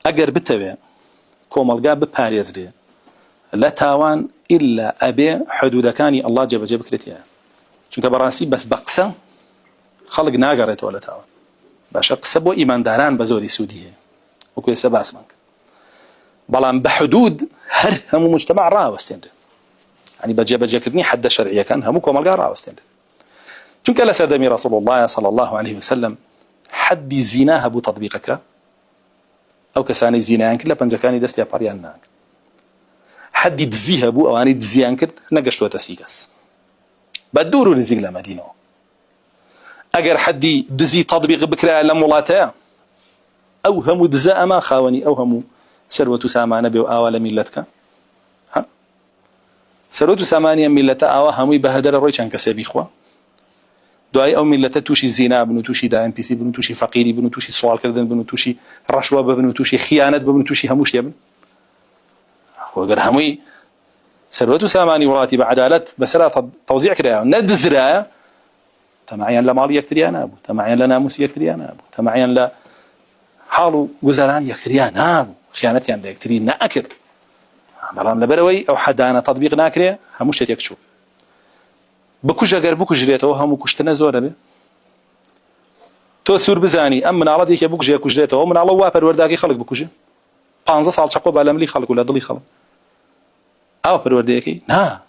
ئەگەر بتەوێ کۆمەڵگا بپارێزرێ لە تاوان ئیلا ئەبێ حدودەکانی ئەڵڵا جێبەجێ بکرێتیان چونکە بەڕاستی بەس بە قسە خەڵک ناگەڕێتەوە لە تاوان باشە قسە بۆ ئیمانداران بە زۆری سوودی هەیە وەکو ئێستا باسمان کرد بەڵام بە حدود هەر هەموو مجتەمع ڕاوەستێنرێ يعني بجێبەجێکردنی حد شەرعیەکان هەموو کۆمەلگا ڕاوەستێنرێ چونکە لە سەردەمی رسول الله صلى الله عليه وسلم حدی زینا هەبوو تەطبیقەکرا ئەو کەسانەی زینایان کرد لە پەنجەکانی دەستیان پەڕیان ناکرد حدی دزی هەبوو ئەوانەی دزیان کرد نەگەشتووەتە 30 کەس بە دوور و نزیک لە مەدینەوە ئەگەر حدی دزی تەطبیق بکرا لە وڵاتەیە ئەو هەموو دزە ئەما خاوەنی ئەو هەموو سەروەت و سامانە بێ و ئاوا لە میلەتکە سەروەت و سامانیە میلەتە ئاوا هەمووی بە هەدەرە ڕۆی چەند کەسێ بیخوا دوای ئەو میلەتە تووشی زینا بن و تووشی داین پیسی بن و تووشی فەقیری بن و تووشی سوالکردن بن و تووشی ڕەشوە ببن و تووشی خیانەت ببن و تووشی هەموو شتێ بن ئەگەر هەمووی سەروەت و سامانی وڵاتی بە عەدالەت بەسەرا تەوزیع کرایەوە نەدزرایە تەماعیان لە ماڵی یەکتریان نابوو تەماعیان لە ناموسی یەکتریان نابوو تەماعیان لە حاڵ و گوزاران یەکتریان نابوو خیانەتیان لە یەکتری نەئەکرد بەڵام لەبەرەوەی ئەو حەدانە تەطبیق ناکرێ هەموو شتێک چوو بکوژ ئەگەر بکوژرێتەوە هەموو کوشتنە زۆرە بێ تۆ سوور بزانی ئەم مناڵەتێکە بکوژێ کوژرێتەوە مناڵە وا پەروەردەکەی خەڵک بکوژێ 15 ساڵ چەقۆ با لە ملی خەڵک و لە دڵی خەڵک ئەو پەروەردەیەکەی نا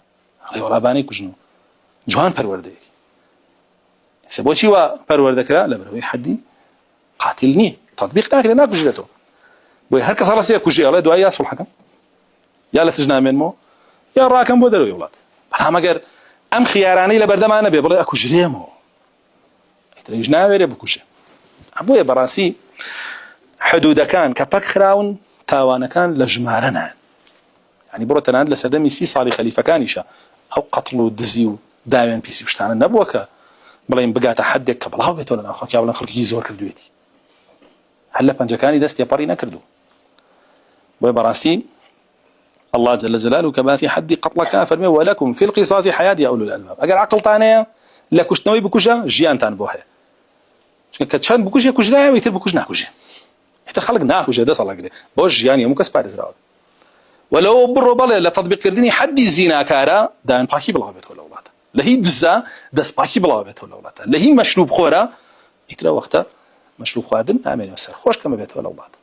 ئەڵێ وەڵابانەی کوژنەوە جوان پەروەردەیەکی ئێستا بۆچی وا پەروەردەکرا لەبەرەوەی حەدی قاتیل نییە تەطبیق ناکرێ ناکوژرێتەوە بۆی هەر کەس هەڵەسەیە کوژێ ئەڵێ دوای یا سوڵحەکەم یا لە سژن نامێنمەوە یا ڕاکەم بۆ دەرەوەی وڵات بەڵام ئەگەر ئەم خیارانەی لە بەردەمانە بێ بڵێ ئەکوژرێمەوە ئیترێژ ناوێرێ بکوژێ بۆیە بەڕاستی حدودەکان کە پەک خراون تاوانەکان لە ژمارە نان يعني بڕۆ تەنانەت لە سەردەمی 30 ساڵی خەلیفەکانیشە ئەو قەتڵ و دزی و داوێن پیسی و شتانە نەبووە کە بڵێن بگاتە حەدێک کە بڵاو بێتەوە لە ناو خەڵکی بڵێن خەڵکی زۆر کردوێتی هەر لە پەنجەکانی دەستی پەڕی نەکردو بۆیە بەڕاستی الله جل جلاله كباسي حد قتل كافر ولكم في القصاص حياة يا أولو الألباب أجر عقل تانية لكشتنوي بكوجا جيان تان بوها كتشان بكوجا كوجنا ويتر بكوجنا كوجا حتى خلق ناكوجا ده صلاة كده بوش جيان يوم كسبار إزراء ولو برو بالله لتطبيق كردني حد زنا كارا دان باكي بلا بيت ولا ولاته لهي دزا دس باكي بلا بيت ولا ولاته لهي مشروب خورا يتلا وقتها مشروب خادم نعمل مسر خوش كما بيت ولا ولاته